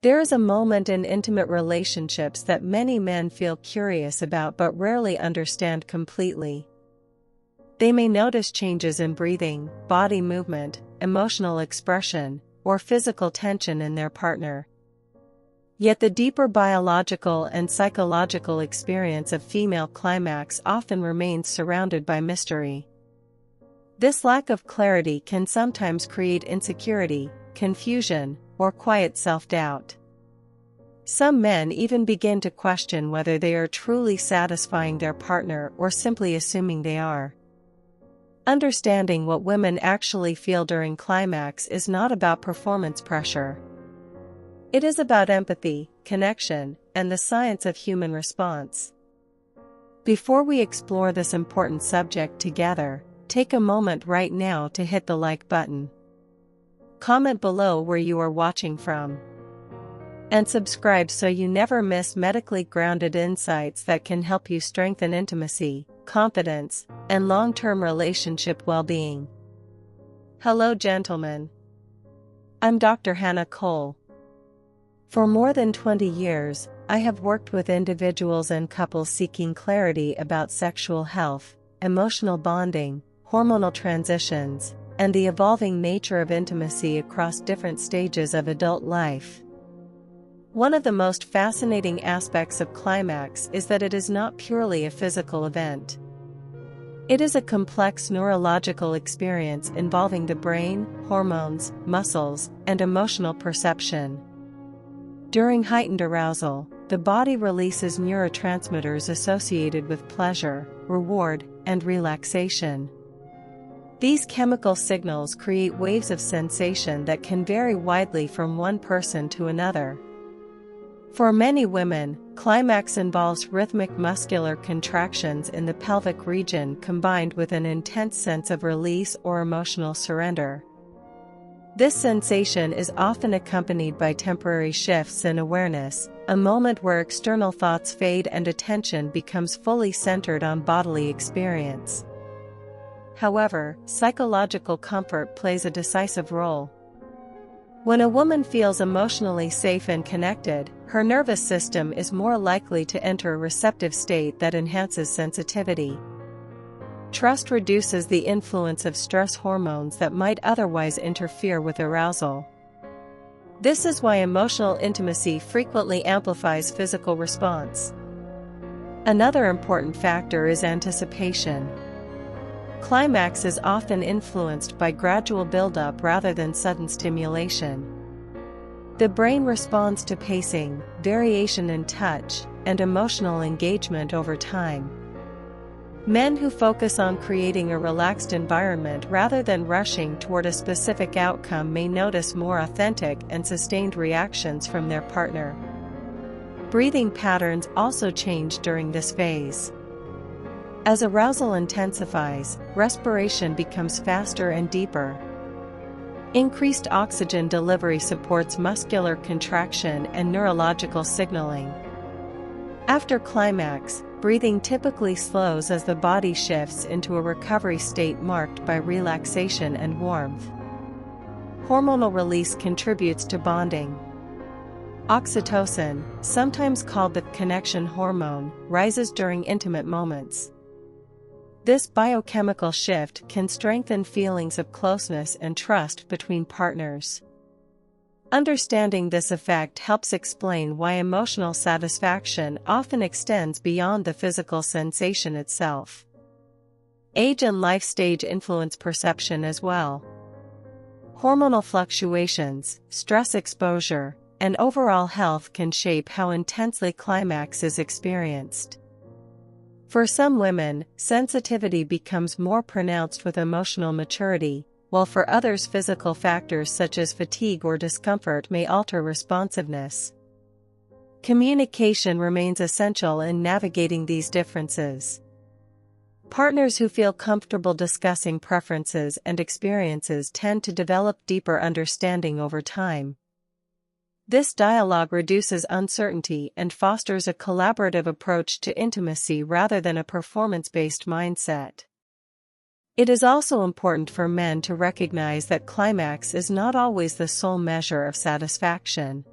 There is a moment in intimate relationships that many men feel curious about but rarely understand completely. They may notice changes in breathing, body movement, emotional expression, or physical tension in their partner. Yet the deeper biological and psychological experience of female climax often remains surrounded by mystery. This lack of clarity can sometimes create insecurity, confusion, or quiet self-doubt. Some men even begin to question whether they are truly satisfying their partner or simply assuming they are. Understanding what women actually feel during climax is not about performance pressure. It is about empathy, connection, and the science of human response. Before we explore this important subject together, take a moment right now to hit the like button. Comment below where you are watching from. And subscribe so you never miss medically grounded insights that can help you strengthen intimacy, confidence, and long-term relationship well-being. Hello, gentlemen. I'm Dr. Hannah Cole. For more than 20 years, I have worked with individuals and couples seeking clarity about sexual health, emotional bonding, hormonal transitions, and the evolving nature of intimacy across different stages of adult life. One of the most fascinating aspects of climax is that it is not purely a physical event. It is a complex neurological experience involving the brain, hormones, muscles, and emotional perception. During heightened arousal, the body releases neurotransmitters associated with pleasure, reward, and relaxation. These chemical signals create waves of sensation that can vary widely from one person to another. For many women, climax involves rhythmic muscular contractions in the pelvic region combined with an intense sense of release or emotional surrender. This sensation is often accompanied by temporary shifts in awareness, a moment where external thoughts fade and attention becomes fully centered on bodily experience. However, psychological comfort plays a decisive role. When a woman feels emotionally safe and connected, her nervous system is more likely to enter a receptive state that enhances sensitivity. Trust reduces the influence of stress hormones that might otherwise interfere with arousal. This is why emotional intimacy frequently amplifies physical response. Another important factor is anticipation. Climax is often influenced by gradual buildup rather than sudden stimulation. The brain responds to pacing, variation in touch, and emotional engagement over time. Men who focus on creating a relaxed environment rather than rushing toward a specific outcome may notice more authentic and sustained reactions from their partner. Breathing patterns also change during this phase. As arousal intensifies, respiration becomes faster and deeper. Increased oxygen delivery supports muscular contraction and neurological signaling. After climax, breathing typically slows as the body shifts into a recovery state marked by relaxation and warmth. Hormonal release contributes to bonding. Oxytocin, sometimes called the connection hormone, rises during intimate moments. This biochemical shift can strengthen feelings of closeness and trust between partners. Understanding this effect helps explain why emotional satisfaction often extends beyond the physical sensation itself. Age and life stage influence perception as well. Hormonal fluctuations, stress exposure, and overall health can shape how intensely climax is experienced. For some women, sensitivity becomes more pronounced with emotional maturity, while for others physical factors such as fatigue or discomfort may alter responsiveness. Communication remains essential in navigating these differences. Partners who feel comfortable discussing preferences and experiences tend to develop deeper understanding over time. This dialogue reduces uncertainty and fosters a collaborative approach to intimacy rather than a performance-based mindset. It is also important for men to recognize that climax is not always the sole measure of satisfaction.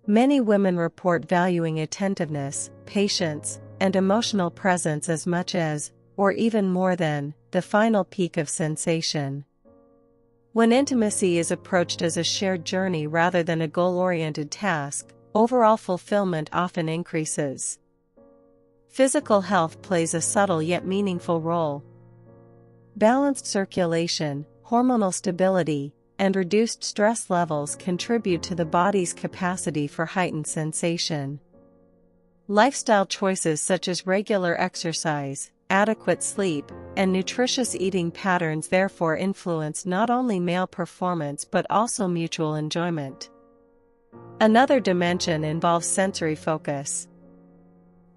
Many women report valuing attentiveness, patience, and emotional presence as much as, or even more than, the final peak of sensation. When intimacy is approached as a shared journey rather than a goal-oriented task, overall fulfillment often increases. Physical health plays a subtle yet meaningful role. Balanced circulation, hormonal stability, and reduced stress levels contribute to the body's capacity for heightened sensation. Lifestyle choices such as regular exercise, adequate sleep, and nutritious eating patterns therefore influence not only male performance but also mutual enjoyment. Another dimension involves sensory focus.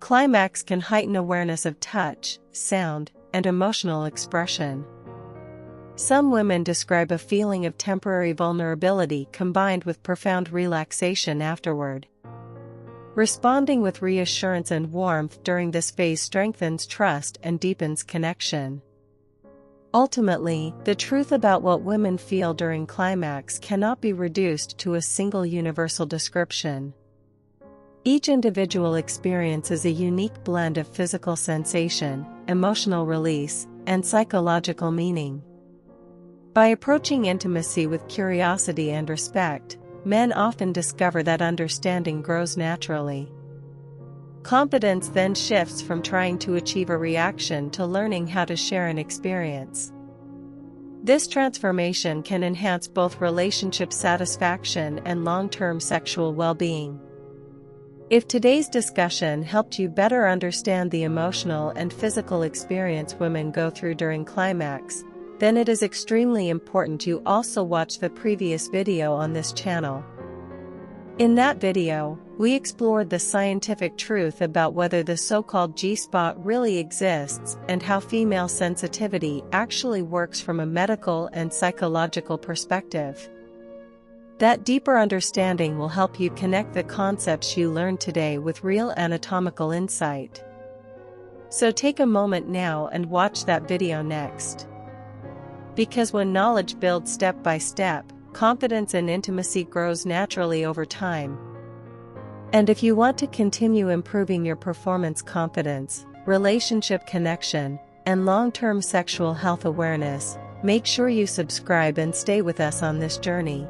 Climax can heighten awareness of touch, sound, and emotional expression. Some women describe a feeling of temporary vulnerability combined with profound relaxation afterward. Responding with reassurance and warmth during this phase strengthens trust and deepens connection. Ultimately, the truth about what women feel during climax cannot be reduced to a single universal description. Each individual experiences a unique blend of physical sensation, emotional release, and psychological meaning. By approaching intimacy with curiosity and respect, men often discover that understanding grows naturally. Confidence then shifts from trying to achieve a reaction to learning how to share an experience. This transformation can enhance both relationship satisfaction and long-term sexual well-being. If today's discussion helped you better understand the emotional and physical experience women go through during climax, then it is extremely important you also watch the previous video on this channel. In that video, we explored the scientific truth about whether the so-called G-spot really exists and how female sensitivity actually works from a medical and psychological perspective. That deeper understanding will help you connect the concepts you learned today with real anatomical insight. So take a moment now and watch that video next. Because when knowledge builds step by step, confidence in intimacy grows naturally over time. And if you want to continue improving your performance confidence, relationship connection, and long-term sexual health awareness, make sure you subscribe and stay with us on this journey.